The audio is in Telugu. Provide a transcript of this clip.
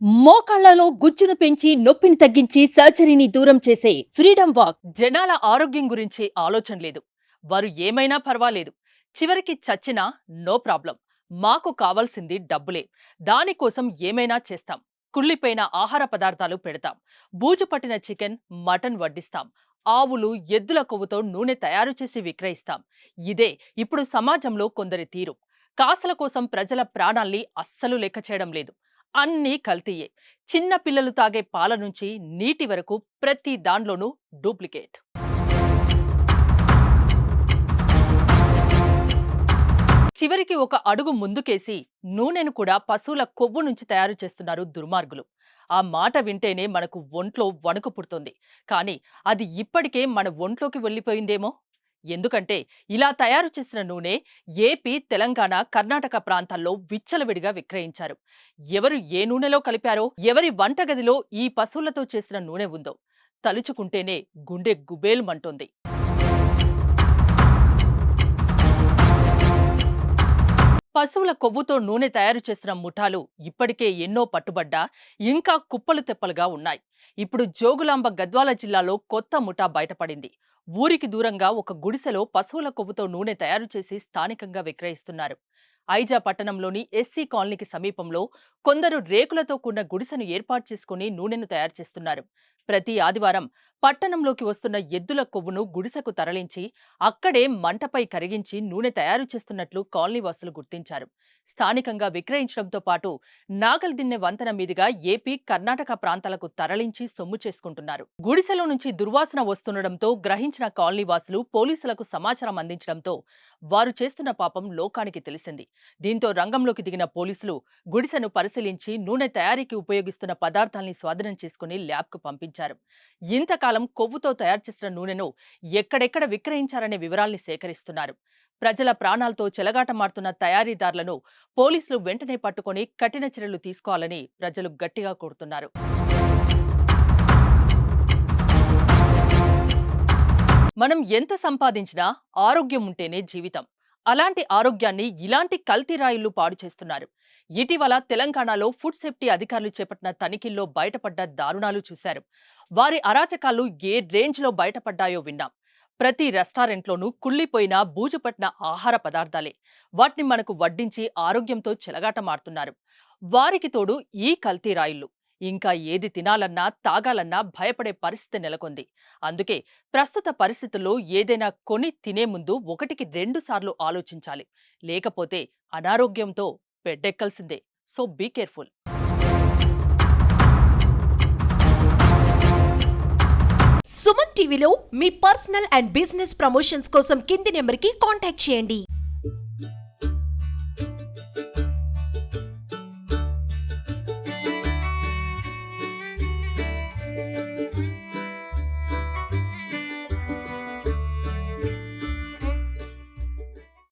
మోకాళ్లలో గుజ్జును పెంచి నొప్పిని తగ్గించి సర్జరీని దూరం చేసే ఫ్రీడమ్ వాక్. జనాల ఆరోగ్యం గురించి ఆలోచన లేదు. వారు ఏమైనా పర్వాలేదు. చివరికి చచ్చినా నో ప్రాబ్లం. మాకు కావాల్సింది డబ్బులే. దానికోసం ఏమైనా చేస్తాం. కుళ్ళిపోయిన ఆహార పదార్థాలు పెడతాం. బూజు పట్టిన చికెన్, మటన్ వడ్డిస్తాం. ఆవులు, ఎద్దుల కొవ్వుతో నూనె తయారు చేసి విక్రయిస్తాం. ఇదే ఇప్పుడు సమాజంలో కొందరి తీరు. కాసుల కోసం ప్రజల ప్రాణాల్ని అస్సలు లెక్క చేయడం లేదు. అన్నీ కల్తీయే. చిన్న పిల్లలు తాగే పాల నుంచి నీటి వరకు ప్రతి దాంట్లోనూ డూప్లికేట్. చివరికి ఒక అడుగు ముందుకేసి నూనెను కూడా పశువుల కొవ్వు నుంచి తయారు చేస్తున్నారు దుర్మార్గులు. ఆ మాట వింటేనే మనకు ఒంట్లో వణుకు పుడుతుంది. కానీ అది ఇప్పటికే మన ఒంట్లోకి వెళ్ళిపోయిందేమో. ఎందుకంటే ఇలా తయారు చేసిన నూనె ఏపీ, తెలంగాణ, కర్ణాటక ప్రాంతాల్లో విచ్చలవిడిగా విక్రయించారు. ఎవరు ఏ నూనెలో కలిపారో, ఎవరి వంటగదిలో ఈ పశువులతో చేసిన నూనె ఉందో తలుచుకుంటేనే గుండె గుబేలుమంటోంది. పశువుల కొవ్వుతో నూనె తయారు చేసిన ముఠాలు ఇప్పటికే ఎన్నో పట్టుబడ్డా ఇంకా కుప్పలు తెప్పలుగా ఉన్నాయి. ఇప్పుడు జోగులాంబ గద్వాల జిల్లాలో కొత్త ముఠా బయటపడింది. ఊరికి దూరంగా ఒక గుడిసెలో పశువుల కొవ్వుతో నూనె తయారు చేసి స్థానికంగా విక్రయిస్తున్నారు. ఐజా పట్టణంలోని ఎస్సీ కాలనీకి సమీపంలో కొందరు రేకులతో కూడిన గుడిసెను ఏర్పాటు చేసుకుని నూనెను తయారు చేస్తున్నారు. ప్రతి ఆదివారం పట్టణంలోకి వస్తున్న ఎద్దుల కొవ్వును గుడిసెకు తరలించి అక్కడే మంటపై కరిగించి నూనె తయారు చేస్తున్నట్లు కాలనీవాసులు గుర్తించారు. స్థానికంగా విక్రయించడంతో పాటు నాగల్దిన్నె వంతెన మీదుగా ఏపీ, కర్ణాటక ప్రాంతాలకు తరలించి సొమ్ము చేసుకుంటున్నారు. గుడిసెలో నుంచి దుర్వాసన వస్తుండటంతో గ్రహించిన కాలనీవాసులు పోలీసులకు సమాచారం అందించడంతో వారు చేస్తున్న పాపం లోకానికి తెలిసింది. దీంతో రంగంలోకి దిగిన పోలీసులు గుడిసెను పరిశీలించి నూనె తయారీకి ఉపయోగిస్తున్న పదార్థాల్ని స్వాధీనం చేసుకుని ల్యాబ్కు పంపించారు. ఇంతకాలం కొవ్వుతో తయారు చేసిన నూనెను ఎక్కడెక్కడ విక్రయించారనే వివరాల్ని సేకరిస్తున్నారు. ప్రజల ప్రాణాలతో చెలగాటమాడుతున్న తయారీదారులను పోలీసులు వెంటనే పట్టుకొని కఠిన చర్యలు తీసుకోవాలని ప్రజలు గట్టిగా కోరుతున్నారు. మనం ఎంత సంపాదించినా ఆరోగ్యం ఉంటేనే జీవితం. అలాంటి ఆరోగ్యాన్ని ఇలాంటి కల్తీ రాయుళ్లు పాడు చేస్తున్నారు. ఇటీవల తెలంగాణలో ఫుడ్ సేఫ్టీ అధికారులు చేపట్టిన తనిఖీల్లో బయటపడ్డ దారుణాలు చూశారు. వారి అరాచకాలు ఏ రేంజ్లో బయటపడ్డాయో విన్నాం. ప్రతి రెస్టారెంట్లోనూ కుళ్ళిపోయిన బూజుపట్టిన ఆహార పదార్థాలే. వాటిని మనకు వడ్డించి ఆరోగ్యంతో చెలగాటమాడుతున్నారు. వారికి తోడు ఈ కల్తీ రాయుళ్లు. ఇంకా ఏది తినాలన్నా, తాగాలన్నా భయపడే పరిస్థితి నెలకొంది. అందుకే ప్రస్తుత పరిస్థితుల్లో ఏదైనా కొని తినే ముందు 1కి 2 సార్లు ఆలోచించాలి. లేకపోతే అనారోగ్యంతో బెడ్డెక్కాల్సిందే. So be careful. సుమన్ టీవీలో మీ పర్సనల్ అండ్ బిజినెస్ ప్రమోషన్స్ కోసం కింది నెంబర్కి కాంటాక్ట్ చేయండి.